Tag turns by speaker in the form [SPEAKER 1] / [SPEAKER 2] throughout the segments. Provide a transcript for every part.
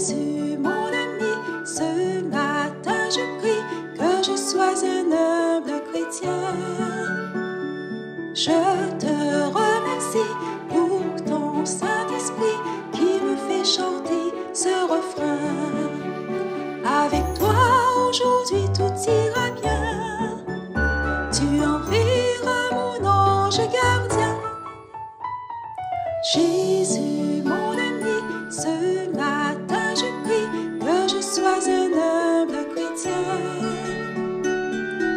[SPEAKER 1] Jésus, mon ami, ce matin je prie que je sois un humble chrétien. Je te remercie pour ton Saint-Esprit qui me fait chanter ce refrain. Avec toi aujourd'hui tout ira bien. Tu enverras mon ange gardien. Jésus, mon ami, ce matin je prie que je sois un humble chrétien.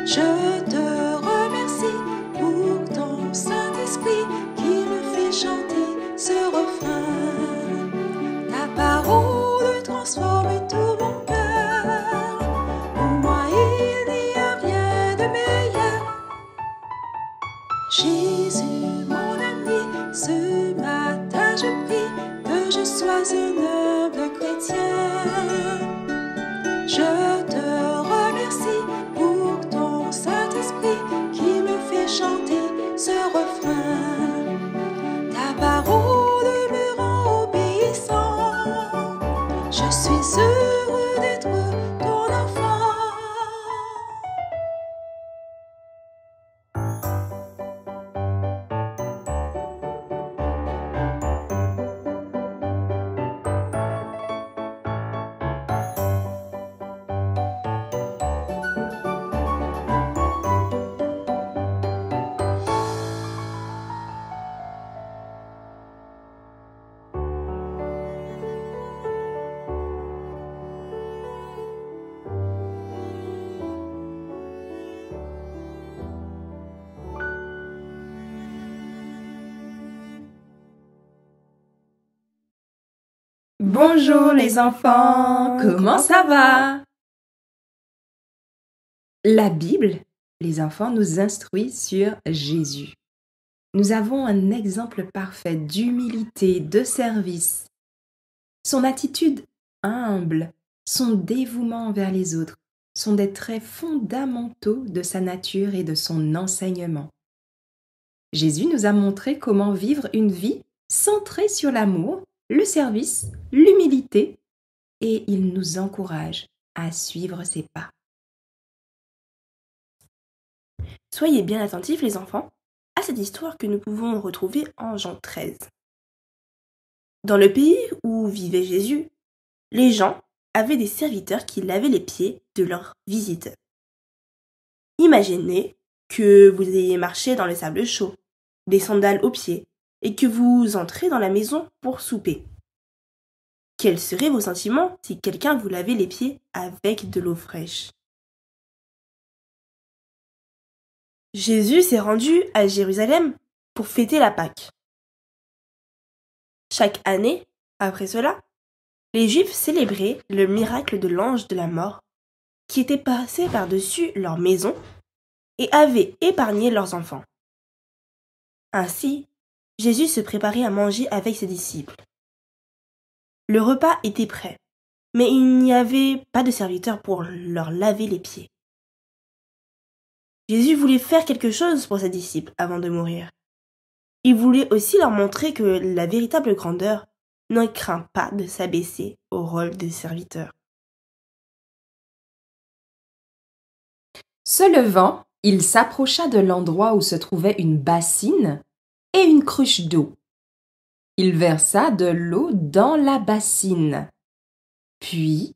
[SPEAKER 1] Je te remercie pour ton Saint-Esprit qui me fait chanter ce refrain. Ta parole transforme tout mon cœur. Pour moi il n'y a rien de meilleur. Jésus, mon ami, ce matin je prie que je sois un humble chrétien. Je te remercie pour ton Saint-Esprit qui me fait chanter ce refrain. Ta parole me rend obéissant. Je suis heureux d'être ton enfant.
[SPEAKER 2] Bonjour les enfants, comment ça va? La Bible, les enfants, nous instruit sur Jésus. Nous avons un exemple parfait d'humilité, de service. Son attitude humble, son dévouement envers les autres sont des traits fondamentaux de sa nature et de son enseignement. Jésus nous a montré comment vivre une vie centrée sur l'amour, le service, l'humilité, et il nous encourage à suivre ses pas.
[SPEAKER 3] Soyez bien attentifs les enfants à cette histoire que nous pouvons retrouver en Jean 13. Dans le pays où vivait Jésus, les gens avaient des serviteurs qui lavaient les pieds de leurs visiteurs. Imaginez que vous ayez marché dans le sable chaud, des sandales aux pieds, et que vous entrez dans la maison pour souper. Quels seraient vos sentiments si quelqu'un vous lavait les pieds avec de l'eau fraîche? Jésus s'est rendu à Jérusalem pour fêter la Pâque. Chaque année, après cela, les Juifs célébraient le miracle de l'ange de la mort qui était passé par-dessus leur maison et avait épargné leurs enfants. Ainsi, Jésus se préparait à manger avec ses disciples. Le repas était prêt, mais il n'y avait pas de serviteur pour leur laver les pieds. Jésus voulait faire quelque chose pour ses disciples avant de mourir. Il voulait aussi leur montrer que la véritable grandeur ne craint pas de s'abaisser au rôle de serviteur.
[SPEAKER 2] Se levant, il s'approcha de l'endroit où se trouvait une bassine et une cruche d'eau. Il versa de l'eau dans la bassine. Puis,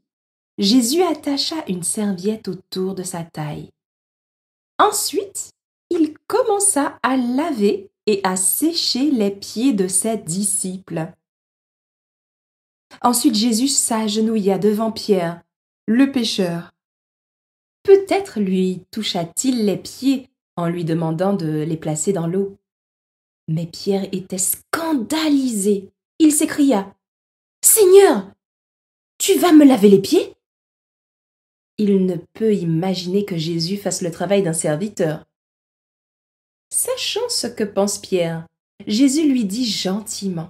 [SPEAKER 2] Jésus attacha une serviette autour de sa taille. Ensuite, il commença à laver et à sécher les pieds de ses disciples. Ensuite, Jésus s'agenouilla devant Pierre, le pécheur. Peut-être lui toucha-t-il les pieds en lui demandant de les placer dans l'eau. Mais Pierre était scandalisé. Il s'écria : « Seigneur, tu vas me laver les pieds ?» Il ne peut imaginer que Jésus fasse le travail d'un serviteur. Sachant ce que pense Pierre, Jésus lui dit gentiment :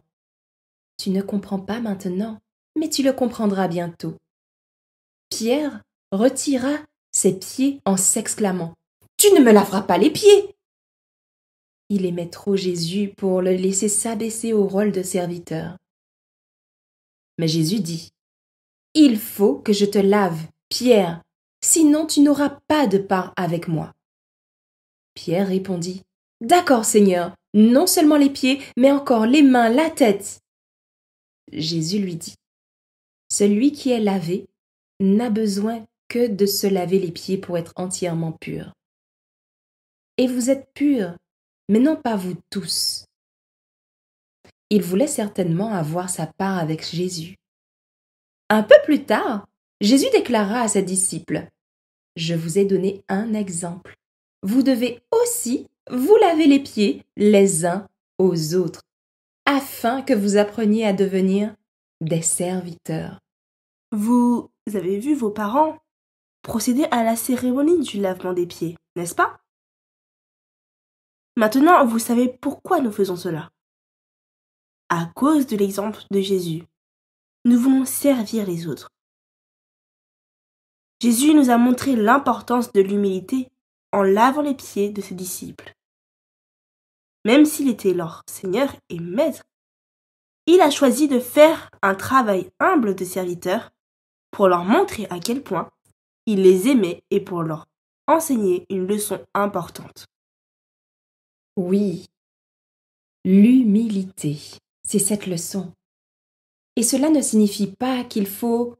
[SPEAKER 2] « Tu ne comprends pas maintenant, mais tu le comprendras bientôt. » Pierre retira ses pieds en s'exclamant : « Tu ne me laveras pas les pieds !» Il aimait trop Jésus pour le laisser s'abaisser au rôle de serviteur. Mais Jésus dit : Il faut que je te lave, Pierre, sinon tu n'auras pas de part avec moi. Pierre répondit, D'accord, Seigneur, non seulement les pieds, mais encore les mains, la tête. Jésus lui dit, Celui qui est lavé n'a besoin que de se laver les pieds pour être entièrement pur. Et vous êtes purs, mais non pas vous tous. Il voulait certainement avoir sa part avec Jésus. Un peu plus tard, Jésus déclara à ses disciples, Je vous ai donné un exemple. Vous devez aussi vous laver les pieds les uns aux autres, afin que vous appreniez à devenir des serviteurs.
[SPEAKER 3] Vous avez vu vos parents procéder à la cérémonie du lavement des pieds, n'est-ce pas? Maintenant, vous savez pourquoi nous faisons cela. À cause de l'exemple de Jésus, nous voulons servir les autres. Jésus nous a montré l'importance de l'humilité en lavant les pieds de ses disciples. Même s'il était leur Seigneur et Maître, il a choisi de faire un travail humble de serviteur pour leur montrer à quel point il les aimait et pour leur enseigner une leçon importante.
[SPEAKER 2] Oui, l'humilité, c'est cette leçon. Et cela ne signifie pas qu'il faut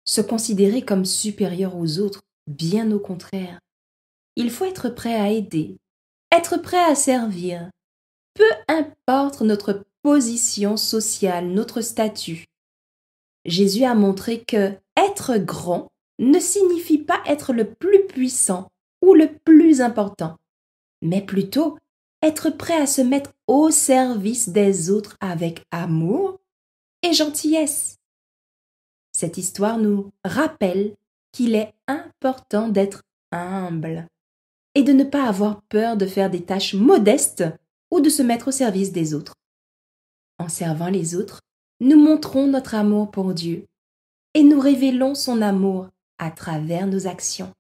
[SPEAKER 2] se considérer comme supérieur aux autres, bien au contraire. Il faut être prêt à aider, être prêt à servir, peu importe notre position sociale, notre statut. Jésus a montré que être grand ne signifie pas être le plus puissant ou le plus important, mais plutôt être prêt à se mettre au service des autres avec amour et gentillesse. Cette histoire nous rappelle qu'il est important d'être humble et de ne pas avoir peur de faire des tâches modestes ou de se mettre au service des autres. En servant les autres, nous montrons notre amour pour Dieu et nous révélons son amour à travers nos actions.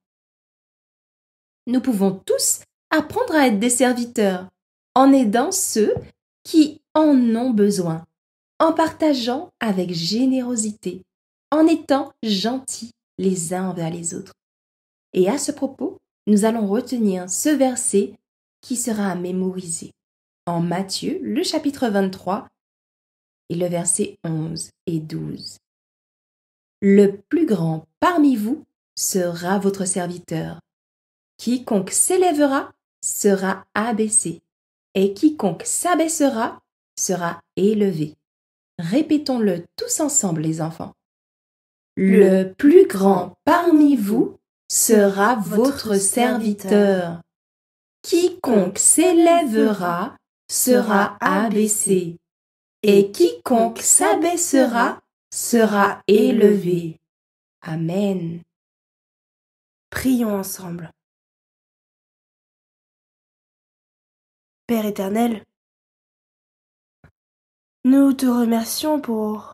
[SPEAKER 2] Nous pouvons tous apprendre à être des serviteurs en aidant ceux qui en ont besoin, en partageant avec générosité, en étant gentils les uns envers les autres. Et à ce propos, nous allons retenir ce verset qui sera à mémoriser en Matthieu, le chapitre 23 et le verset 11 et 12. Le plus grand parmi vous sera votre serviteur. Quiconque s'élèvera sera abaissé, et quiconque s'abaissera sera élevé. Répétons-le tous ensemble, les enfants. Le plus grand parmi vous sera votre serviteur. Quiconque s'élèvera sera abaissé, et quiconque s'abaissera sera élevé. Amen.
[SPEAKER 3] Prions ensemble. Père éternel, nous te remercions pour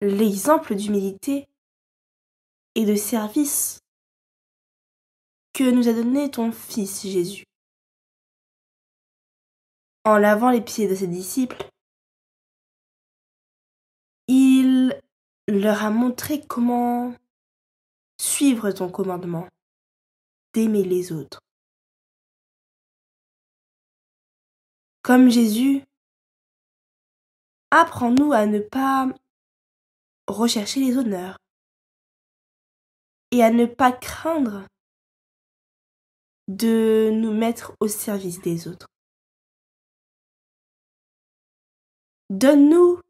[SPEAKER 3] l'exemple d'humilité et de service que nous a donné ton Fils Jésus. En lavant les pieds de ses disciples, il leur a montré comment suivre ton commandement d'aimer les autres. Comme Jésus, apprends-nous à ne pas rechercher les honneurs et à ne pas craindre de nous mettre au service des autres. Donne-nous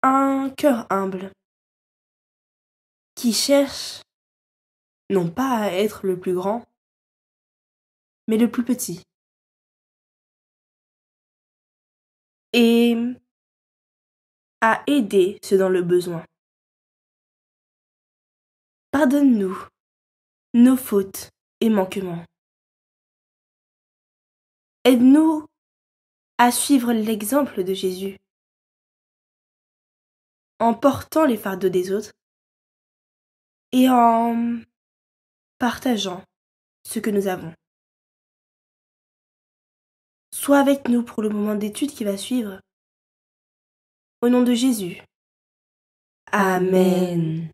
[SPEAKER 3] un cœur humble qui cherche non pas à être le plus grand, mais le plus petit. Et à aider ceux dans le besoin. Pardonne-nous nos fautes et manquements. Aide-nous à suivre l'exemple de Jésus en portant les fardeaux des autres et en partageant ce que nous avons. Sois avec nous pour le moment d'étude qui va suivre. Au nom de Jésus.
[SPEAKER 2] Amen.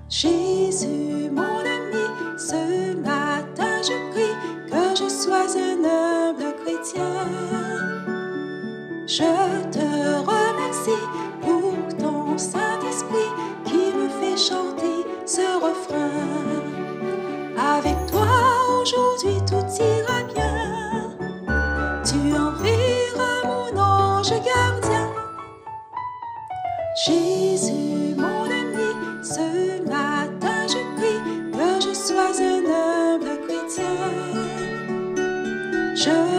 [SPEAKER 1] Jésus, mon ami, ce matin je prie que je sois un humble chrétien. Je te remercie pour ton Saint-Esprit qui me fait chanter ce refrain. Avec toi aujourd'hui tout ira bien. Tu enverras mon ange gardien. Jésus, mon ami, ce matin je prie que je sois un humble chrétien. Je